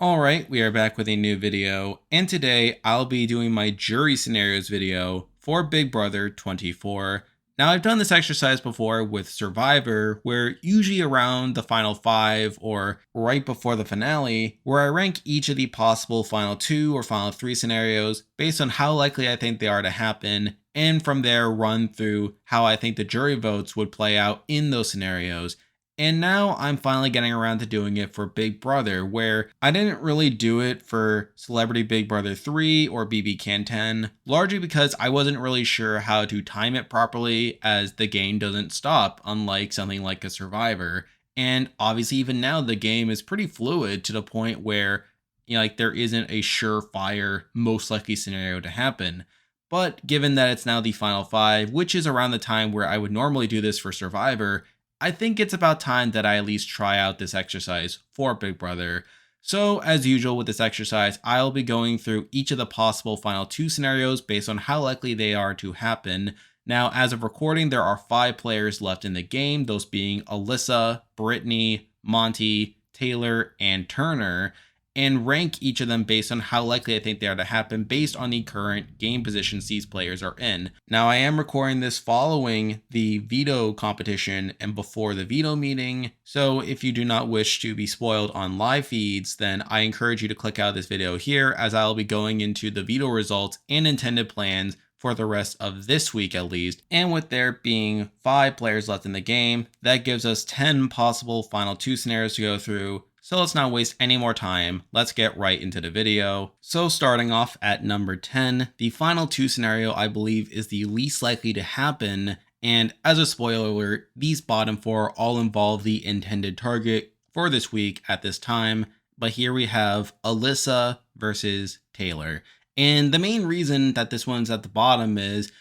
Alright, we are back with a new video, and today I'll be doing my jury scenarios video for Big Brother 24. Now I've done this exercise before with Survivor, where usually around the final 5 or right before the finale, where I rank each of the possible final 2 or final 3 scenarios based on how likely I think they are to happen, and from there run through how I think the jury votes would play out in those scenarios. And now I'm finally getting around to doing it for Big Brother, where I didn't really do it for Celebrity Big Brother 3 or BB Can 10, largely because I wasn't really sure how to time it properly, as the game doesn't stop, unlike something like a Survivor. And obviously, even now, the game is pretty fluid to the point where, like, there isn't a surefire, most likely scenario to happen. But given that it's now the final 5, which is around the time where I would normally do this for Survivor, I think it's about time that I at least try out this exercise for Big Brother. So, as usual with this exercise, I'll be going through each of the possible final 2 scenarios based on how likely they are to happen. Now, as of recording, there are 5 players left in the game, those being Alyssa, Brittany, Monte, Taylor, and Turner, and rank each of them based on how likely I think they are to happen based on the current game positions these players are in. Now, I am recording this following the veto competition and before the veto meeting, so if you do not wish to be spoiled on live feeds, then I encourage you to click out of this video here, as I'll be going into the veto results and intended plans for the rest of this week at least. And with there being 5 players left in the game, that gives us 10 possible final 2 scenarios to go through. So let's not waste any more time, let's get right into the video. So starting off at number 10, the final 2 scenario I believe is the least likely to happen, and as a spoiler alert, these bottom 4 all involve the intended target for this week at this time, but here we have Alyssa versus Taylor. And the main reason that this one's at the bottom is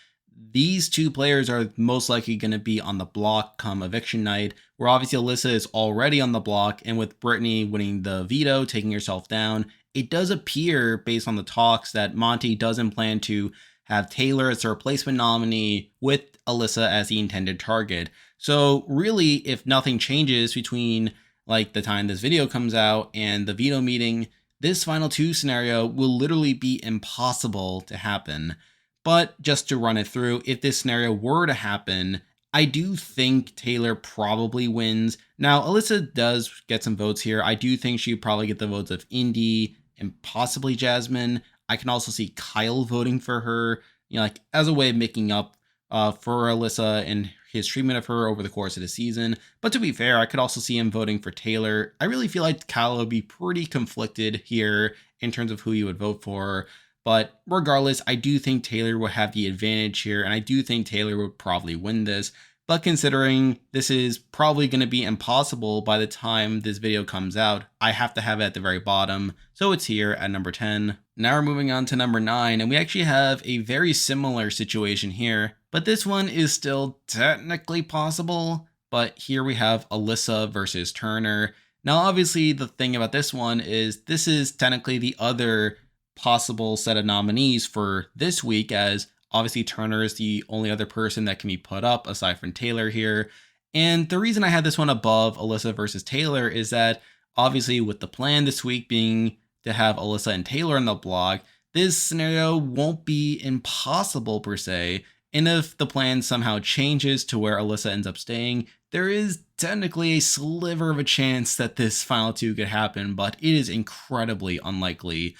these 2 players are most likely going to be on the block come eviction night, where obviously Alyssa is already on the block, and with Brittany winning the veto, taking herself down, it does appear, based on the talks, that Monte doesn't plan to have Taylor as the replacement nominee with Alyssa as the intended target. So really, if nothing changes between like the time this video comes out and the veto meeting, this final 2 scenario will literally be impossible to happen. But just to run it through, if this scenario were to happen, I do think Taylor probably wins. Now, Alyssa does get some votes here. I do think she'd probably get the votes of Indy and possibly Jasmine. I can also see Kyle voting for her, like as a way of making up for Alyssa and his treatment of her over the course of the season. But to be fair, I could also see him voting for Taylor. I really feel like Kyle would be pretty conflicted here in terms of who he would vote for. But regardless, I do think Taylor would have the advantage here, and I do think Taylor would probably win this. But considering this is probably going to be impossible by the time this video comes out, I have to have it at the very bottom, so it's here at number 10. Now we're moving on to number 9, and we actually have a very similar situation here, but this one is still technically possible. But here we have Alyssa versus Turner. Now obviously the thing about this one is this is technically the other possible set of nominees for this week, as obviously Turner is the only other person that can be put up aside from Taylor here. And the reason I had this one above Alyssa versus Taylor is that obviously with the plan this week being to have Alyssa and Taylor on the block, this scenario won't be impossible per se. And if the plan somehow changes to where Alyssa ends up staying, there is technically a sliver of a chance that this final 2 could happen, but it is incredibly unlikely.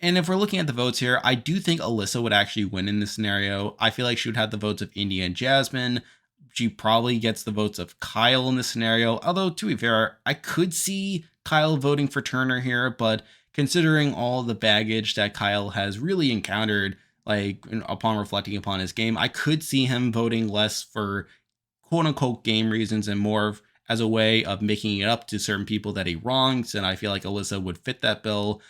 And if we're looking at the votes here, I do think Alyssa would actually win in this scenario. I feel like she would have the votes of Indy and Jasmine. She probably gets the votes of Kyle in this scenario. Although, to be fair, I could see Kyle voting for Turner here, but considering all the baggage that Kyle has really encountered, like upon reflecting upon his game, I could see him voting less for quote unquote game reasons and more as a way of making it up to certain people that he wrongs. And I feel like Alyssa would fit that bill.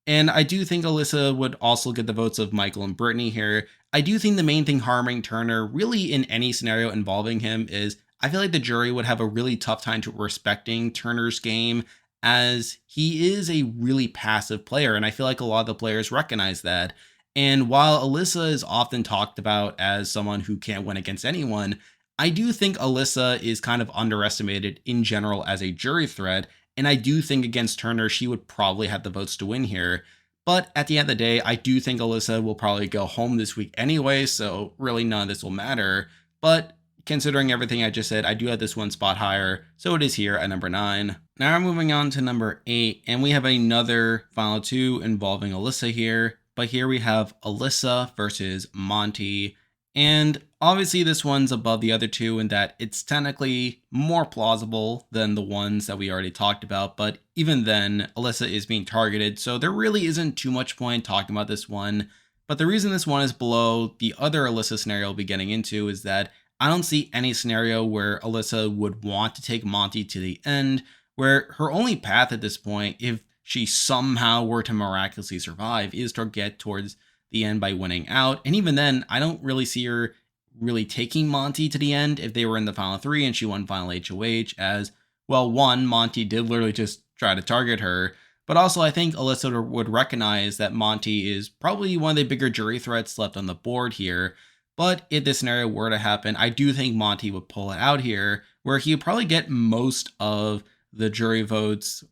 And I do think Alyssa would also get the votes of Michael and Brittany here. I do think the main thing harming Turner, really in any scenario involving him, is I feel like the jury would have a really tough time to respecting Turner's game, as he is a really passive player. And I feel like a lot of the players recognize that. And while Alyssa is often talked about as someone who can't win against anyone, I do think Alyssa is kind of underestimated in general as a jury threat. And I do think against Turner, she would probably have the votes to win here. But at the end of the day, I do think Alyssa will probably go home this week anyway, so really none of this will matter. But considering everything I just said, I do have this one spot higher, so it is here at number 9. Now we're moving on to number 8, and we have another final 2 involving Alyssa here. But here we have Alyssa versus Monte. And obviously this one's above the other 2 in that it's technically more plausible than the ones that we already talked about. But even then, Alyssa is being targeted, so there really isn't too much point talking about this one. But the reason this one is below the other Alyssa scenario we'll be getting into is that I don't see any scenario where Alyssa would want to take Monte to the end, where her only path at this point, if she somehow were to miraculously survive, is to get towards the end by winning out. And even then, I don't really see her really taking Monte to the end if they were in the final 3 and she won final HOH, as, well, one, Monte did literally just try to target her, but also I think Alyssa would recognize that Monte is probably one of the bigger jury threats left on the board here. But if this scenario were to happen, I do think Monte would pull it out here, where he would probably get most of the jury votes,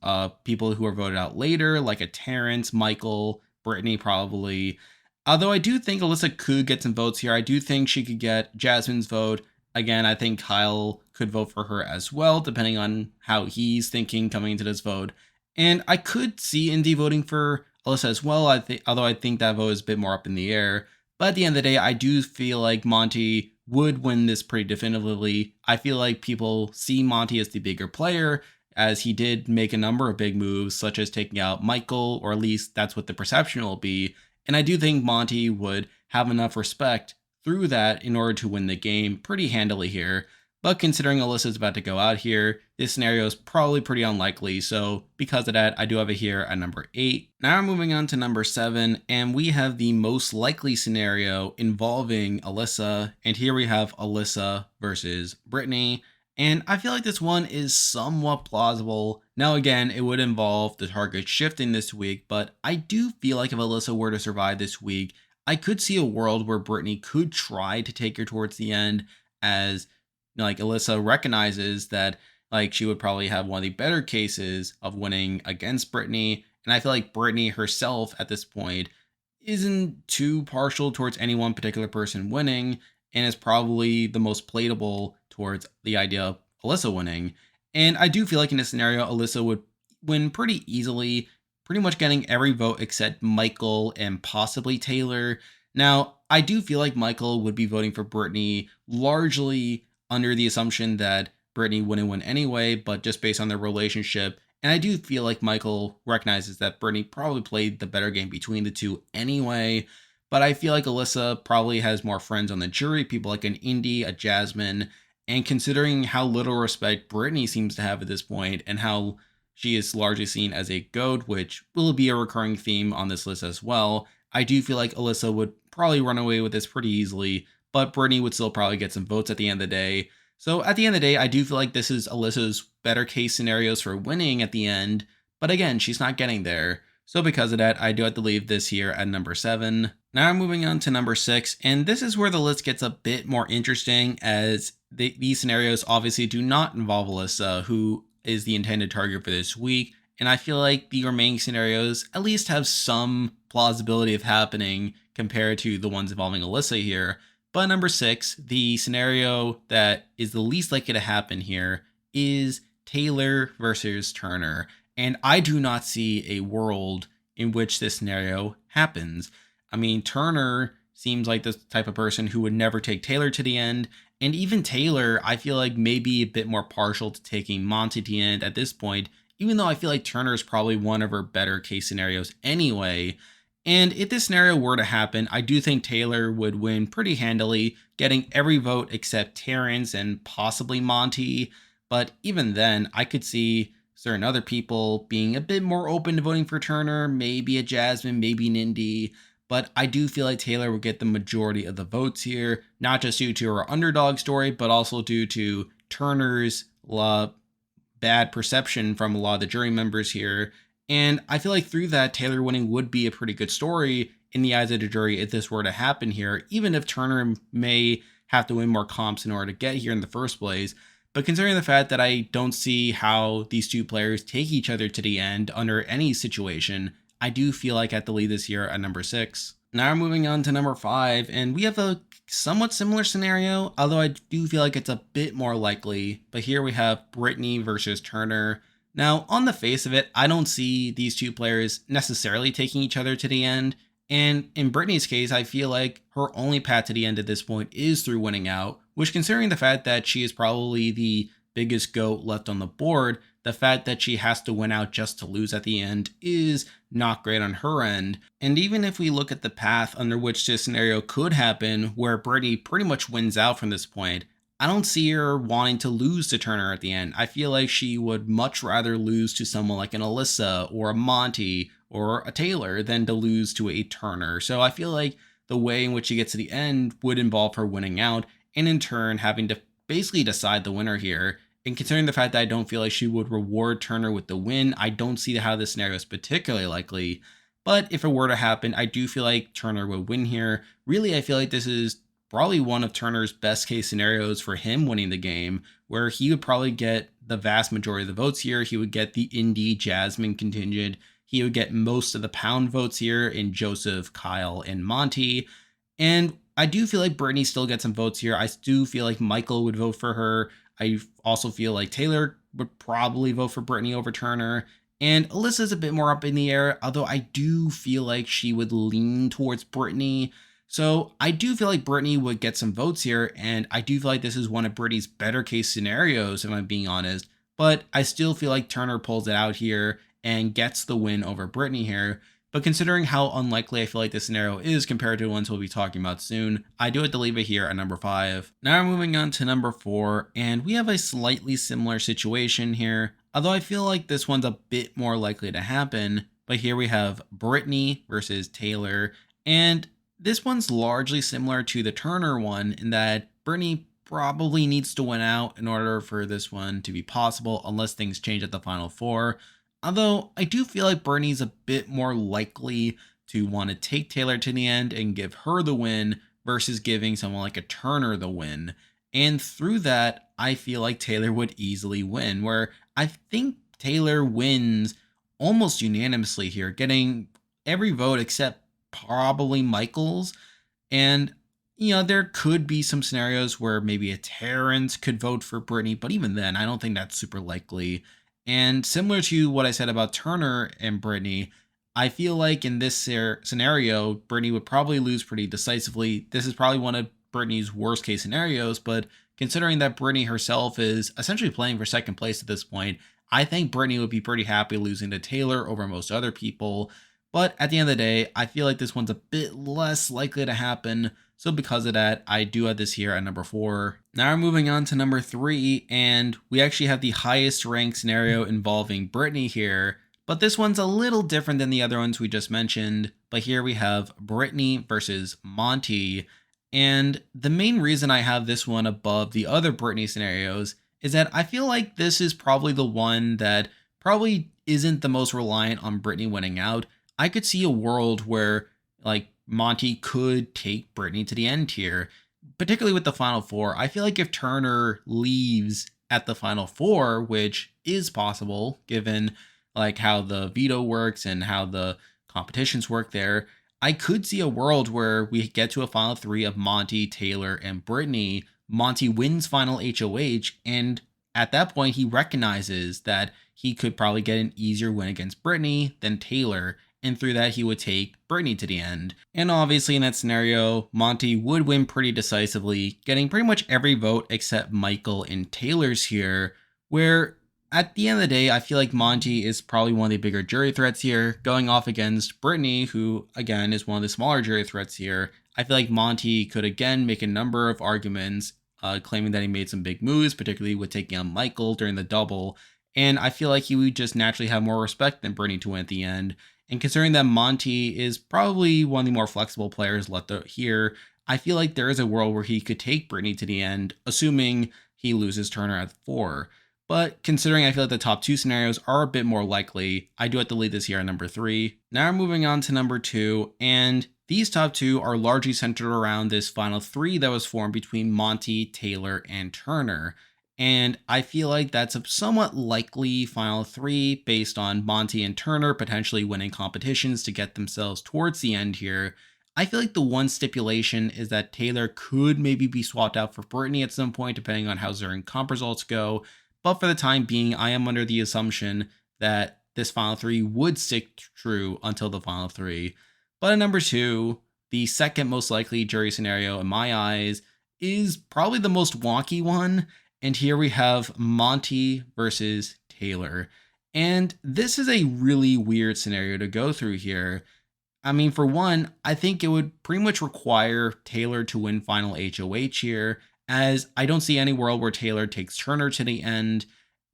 people who are voted out later, like a Terrence, Michael, Brittany probably. Although I do think Alyssa could get some votes here. I do think she could get Jasmine's vote. Again, I think Kyle could vote for her as well, depending on how he's thinking coming into this vote. And I could see Indy voting for Alyssa as well, although I think that vote is a bit more up in the air. But at the end of the day, I do feel like Monte would win this pretty definitively. I feel like people see Monte as the bigger player, as he did make a number of big moves, such as taking out Michael, or at least that's what the perception will be. And I do think Monte would have enough respect through that in order to win the game pretty handily here. But considering Alyssa's about to go out here, this scenario is probably pretty unlikely, so because of that, I do have it here at number 8. Now we're moving on to number 7, and we have the most likely scenario involving Alyssa, and here we have Alyssa versus Brittany. And I feel like this one is somewhat plausible. Now again, it would involve the target shifting this week, but I do feel like if Alyssa were to survive this week, I could see a world where Brittany could try to take her towards the end, as like Alyssa recognizes that like she would probably have one of the better cases of winning against Brittany. And I feel like Brittany herself at this point isn't too partial towards any one particular person winning, and is probably the most palatable towards the idea of Alyssa winning. And I do feel like in this scenario, Alyssa would win pretty easily, pretty much getting every vote except Michael and possibly Taylor. Now, I do feel like Michael would be voting for Brittany largely under the assumption that Brittany wouldn't win anyway, but just based on their relationship. And I do feel like Michael recognizes that Brittany probably played the better game between the two anyway. But I feel like Alyssa probably has more friends on the jury, people like an Indy, a Jasmine, and considering how little respect Brittany seems to have at this point, and how she is largely seen as a goat, which will be a recurring theme on this list as well, I do feel like Alyssa would probably run away with this pretty easily, but Brittany would still probably get some votes at the end of the day. So at the end of the day, I do feel like this is Alyssa's better case scenarios for winning at the end, but again, she's not getting there. So because of that, I do have to leave this here at number 7. Now I'm moving on to number 6, and this is where the list gets a bit more interesting, as these scenarios obviously do not involve Alyssa, who is the intended target for this week, and I feel like the remaining scenarios at least have some plausibility of happening compared to the ones involving Alyssa here. But number 6, the scenario that is the least likely to happen here is Taylor versus Turner. And I do not see a world in which this scenario happens. I mean, Turner seems like the type of person who would never take Taylor to the end. And even Taylor, I feel like maybe a bit more partial to taking Monte to the end at this point, even though I feel like Turner is probably one of her better case scenarios anyway. And if this scenario were to happen, I do think Taylor would win pretty handily, getting every vote except Terrence and possibly Monte. But even then, I could see certain other people being a bit more open to voting for Turner, maybe a Jasmine, maybe an Indy. But I do feel like Taylor would get the majority of the votes here, not just due to her underdog story, but also due to Turner's bad perception from a lot of the jury members here. And I feel like through that, Taylor winning would be a pretty good story in the eyes of the jury if this were to happen here, even if Turner may have to win more comps in order to get here in the first place. But considering the fact that I don't see how these two players take each other to the end under any situation, I do feel like I have to leave this here at number 6. Now we're moving on to number 5, and we have a somewhat similar scenario, although I do feel like it's a bit more likely. But here we have Brittany versus Turner. Now, on the face of it, I don't see these two players necessarily taking each other to the end. And in Brittany's case, I feel like her only path to the end at this point is through winning out, which, considering the fact that she is probably the biggest GOAT left on the board, the fact that she has to win out just to lose at the end is not great on her end. And even if we look at the path under which this scenario could happen, where Brittany pretty much wins out from this point, I don't see her wanting to lose to Turner at the end. I feel like she would much rather lose to someone like an Alyssa or a Monte or a Taylor than to lose to a Turner. So I feel like the way in which she gets to the end would involve her winning out and in turn having to basically decide the winner here. And considering the fact that I don't feel like she would reward Turner with the win, I don't see how this scenario is particularly likely. But if it were to happen, I do feel like Turner would win here. Really, I feel like this is probably one of Turner's best case scenarios for him winning the game, where he would probably get the vast majority of the votes here. He would get the Indy Jasmine contingent. He would get most of the pound votes here in Joseph, Kyle, and Monte. And I do feel like Brittany still gets some votes here. I do feel like Michael would vote for her. I also feel like Taylor would probably vote for Brittany over Turner. And Alyssa's a bit more up in the air, although I do feel like she would lean towards Brittany. So I do feel like Brittany would get some votes here, and I do feel like this is one of Brittany's better case scenarios, if I'm being honest. But I still feel like Turner pulls it out here and gets the win over Brittany here. But considering how unlikely I feel like this scenario is compared to the ones we'll be talking about soon, I do have to leave it here at number 5. Now we're moving on to number 4, and we have a slightly similar situation here, although I feel like this one's a bit more likely to happen. But here we have Brittany versus Taylor, and this one's largely similar to the Turner one in that Brittany probably needs to win out in order for this one to be possible unless things change at the final 4. Although I do feel like Brittany's a bit more likely to want to take Taylor to the end and give her the win versus giving someone like a Turner the win. And through that, I feel like Taylor would easily win, where I think Taylor wins almost unanimously here, getting every vote except probably Michael's. And, there could be some scenarios where maybe a Terrence could vote for Brittany, but even then, I don't think that's super likely. And similar to what I said about Turner and Brittany, I feel like in this scenario, Brittany would probably lose pretty decisively. This is probably one of Brittany's worst case scenarios, but considering that Brittany herself is essentially playing for second place at this point, I think Brittany would be pretty happy losing to Taylor over most other people. But at the end of the day, I feel like this one's a bit less likely to happen. So because of that, I do have this here at number 4. Now we're moving on to number 3, and we actually have the highest ranked scenario involving Brittany here. But this one's a little different than the other ones we just mentioned. But here we have Brittany versus Monte. And the main reason I have this one above the other Brittany scenarios is that I feel like this is probably the one that probably isn't the most reliant on Brittany winning out. I could see a world where Monte could take Brittany to the end here, particularly with the final 4. I feel like if Turner leaves at the final 4, which is possible given how the veto works and how the competitions work there, I could see a world where we get to a final 3 of Monte, Taylor, and Brittany. Monte wins final HOH, and at that point he recognizes that he could probably get an easier win against Brittany than Taylor, and through that he would take Brittany to the end. And obviously in that scenario, Monte would win pretty decisively, getting pretty much every vote except Michael and Taylor's here, where at the end of the day, I feel like Monte is probably one of the bigger jury threats here, going off against Brittany, who again is one of the smaller jury threats here. I feel like Monte could again make a number of arguments, claiming that he made some big moves, particularly with taking on Michael during the double. And I feel like he would just naturally have more respect than Brittany to win at the end. And considering that Monte is probably one of the more flexible players left here, I feel like there is a world where he could take Brittany to the end, assuming he loses Turner at 4. But considering I feel like the top 2 scenarios are a bit more likely, I do have to leave this here at number 3. Now we're moving on to number 2, and these top 2 are largely centered around this final 3 that was formed between Monte, Taylor, and Turner. And I feel like that's a somewhat likely final three based on Monte and Turner potentially winning competitions to get themselves towards the end here. I feel like the one stipulation is that Taylor could maybe be swapped out for Brittany at some point, depending on how Zerg comp results go. But for the time being, I am under the assumption that this final three would stick true until the final three. But at number two, the second most likely jury scenario in my eyes is probably the most wonky one. And here we have Monte versus Taylor. And this is a really weird scenario to go through here. I mean, for one, I think it would pretty much require Taylor to win final HOH here, as I don't see any world where Taylor takes Turner to the end.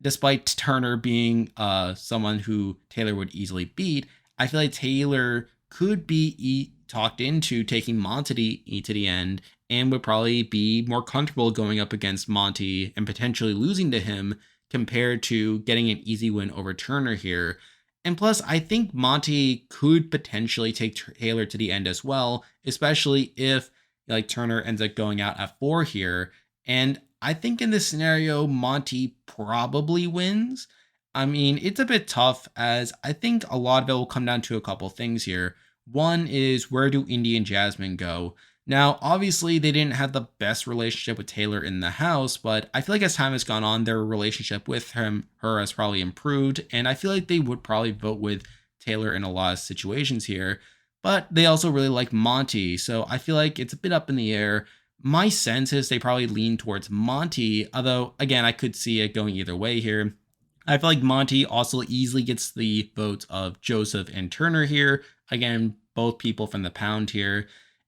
Despite Turner being someone who Taylor would easily beat, I feel like Taylor could be talked into taking Monte to the end and would probably be more comfortable going up against Monte and potentially losing to him compared to getting an easy win over Turner here. And plus, I think Monte could potentially take Taylor to the end as well, especially if like Turner ends up going out at 4 here. And I think in this scenario, Monte probably wins. I mean, it's a bit tough as I think a lot of it will come down to a couple things here. One is, where do Indy and Jasmine go? Now, obviously, they didn't have the best relationship with Taylor in the house, but I feel like as time has gone on, their relationship with her has probably improved, and I feel like they would probably vote with Taylor in a lot of situations here. But they also really like Monte, so I feel like it's a bit up in the air. My sense is they probably lean towards Monte, although, again, I could see it going either way here. I feel like Monte also easily gets the votes of Joseph and Turner here. Again, both people from the pound here.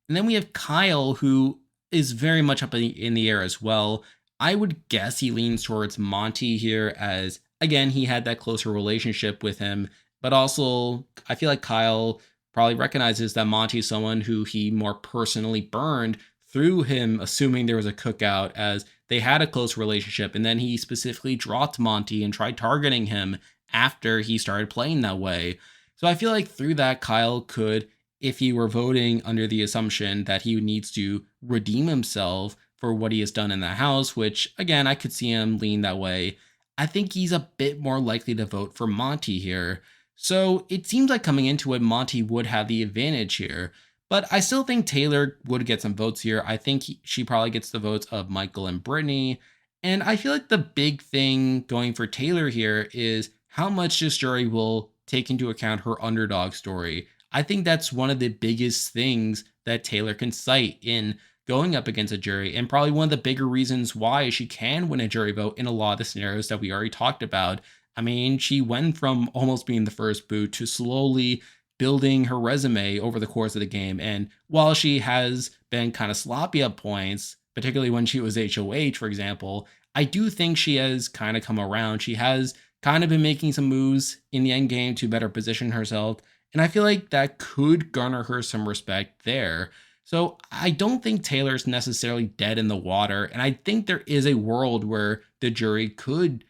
And then we have Kyle, who is very much up in the air as well. I would guess he leans towards Monte here, as, again, he had that closer relationship with him. But also, I feel like Kyle probably recognizes that Monte is someone who he more personally burned through him assuming there was a cookout, as they had a close relationship. And then he specifically dropped Monte and tried targeting him after he started playing that way. So I feel like through that, Kyle could, if he were voting under the assumption that he needs to redeem himself for what he has done in the house, which, again, I could see him lean that way, I think he's a bit more likely to vote for Monte here. So it seems like coming into it, Monte would have the advantage here. But I still think Taylor would get some votes here. I think she probably gets the votes of Michael and Brittany. And I feel like the big thing going for Taylor here is how much this jury will take into account her underdog story. I think that's one of the biggest things that Taylor can cite in going up against a jury, and probably one of the bigger reasons why she can win a jury vote in a lot of the scenarios that we already talked about. I mean, she went from almost being the first boot to slowly building her resume over the course of the game. And while she has been kind of sloppy at points, particularly when she was HOH, for example, I do think she has kind of come around. She has kind of been making some moves in the end game to better position herself. And I feel like that could garner her some respect there. So I don't think Taylor's necessarily dead in the water. And I think there is a world where the jury could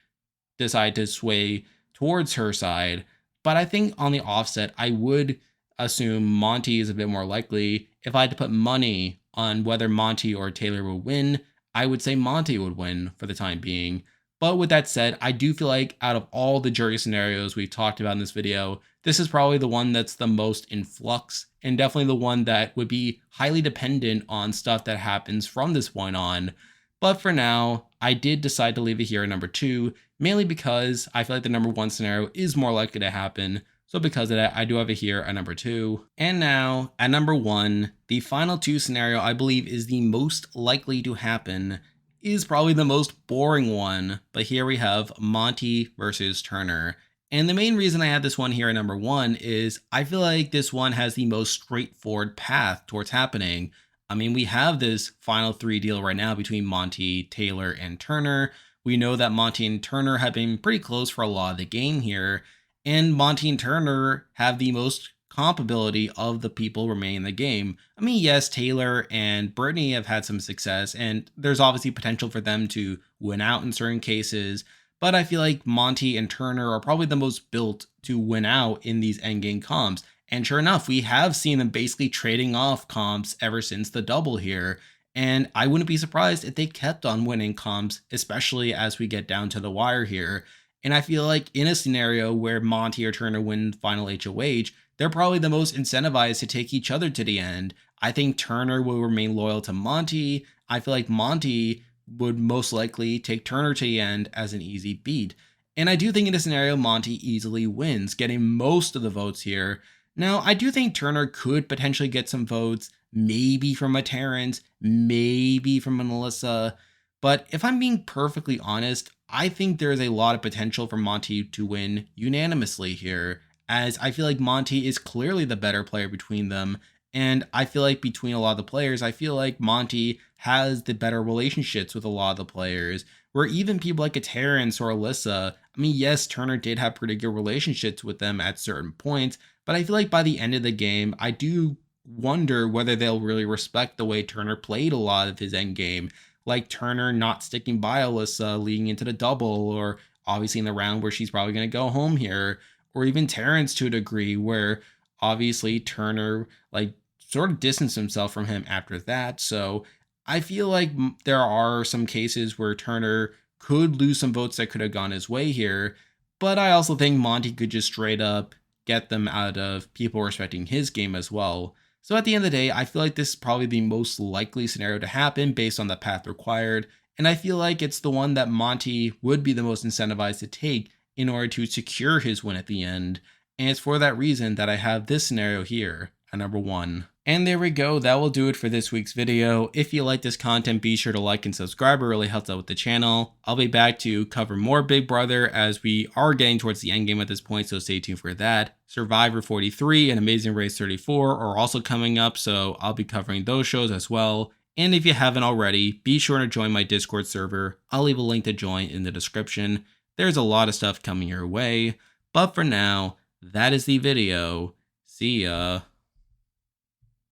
decide to sway towards her side. But I think on the offset, I would assume Monte is a bit more likely. If I had to put money on whether Monte or Taylor would win, I would say Monte would win for the time being. But with that said, I do feel like out of all the jury scenarios we've talked about in this video, this is probably the one that's the most in flux, and definitely the one that would be highly dependent on stuff that happens from this point on. But for now, I did decide to leave it here at number 2, mainly because I feel like the number 1 scenario is more likely to happen. So because of that, I do have it here at number 2. And now, at number 1, the final 2 scenario I believe is the most likely to happen, is probably the most boring one, but here we have Monte versus Turner. And the main reason I have this one here at number 1 is I feel like this one has the most straightforward path towards happening. I mean, we have this final 3 deal right now between Monte, Taylor, and Turner. We know that Monte and Turner have been pretty close for a lot of the game here, and Monte and Turner have the most compability of the people remaining in the game. I mean, yes, Taylor and Brittany have had some success, and there's obviously potential for them to win out in certain cases, but I feel like Monte and Turner are probably the most built to win out in these endgame comps. And sure enough, we have seen them basically trading off comps ever since the double here. And I wouldn't be surprised if they kept on winning comps, especially as we get down to the wire here. And I feel like in a scenario where Monte or Turner win final HOH, they're probably the most incentivized to take each other to the end. I think Turner will remain loyal to Monte. I feel like Monte would most likely take Turner to the end as an easy beat. And I do think in this scenario, Monte easily wins, getting most of the votes here. Now, I do think Turner could potentially get some votes, maybe from a Terrence, maybe from an Alyssa. But if I'm being perfectly honest, I think there is a lot of potential for Monte to win unanimously here, as I feel like Monte is clearly the better player between them. And I feel like between a lot of the players, I feel like Monte has the better relationships with a lot of the players. Where even people like a Terrence or Alyssa, I mean, yes, Turner did have pretty good relationships with them at certain points, but I feel like by the end of the game, I do wonder whether they'll really respect the way Turner played a lot of his end game, like Turner not sticking by Alyssa leading into the double, or obviously in the round where she's probably going to go home here, or even Terrence to a degree where obviously Turner like sort of distanced himself from him after that. So I feel like there are some cases where Turner could lose some votes that could have gone his way here, but I also think Monte could just straight up get them out of people respecting his game as well. So at the end of the day, I feel like this is probably the most likely scenario to happen based on the path required, and I feel like it's the one that Monte would be the most incentivized to take in order to secure his win at the end. And it's for that reason that I have this scenario here at number 1. And there we go, that will do it for this week's video. If you like this content, be sure to like and subscribe, it really helps out with the channel. I'll be back to cover more Big Brother as we are getting towards the end game at this point, so stay tuned for that. Survivor 43 and Amazing Race 34 are also coming up, so I'll be covering those shows as well. And if you haven't already, be sure to join my Discord server. I'll leave a link to join in the description. There's a lot of stuff coming your way, but for now, that is the video. See ya.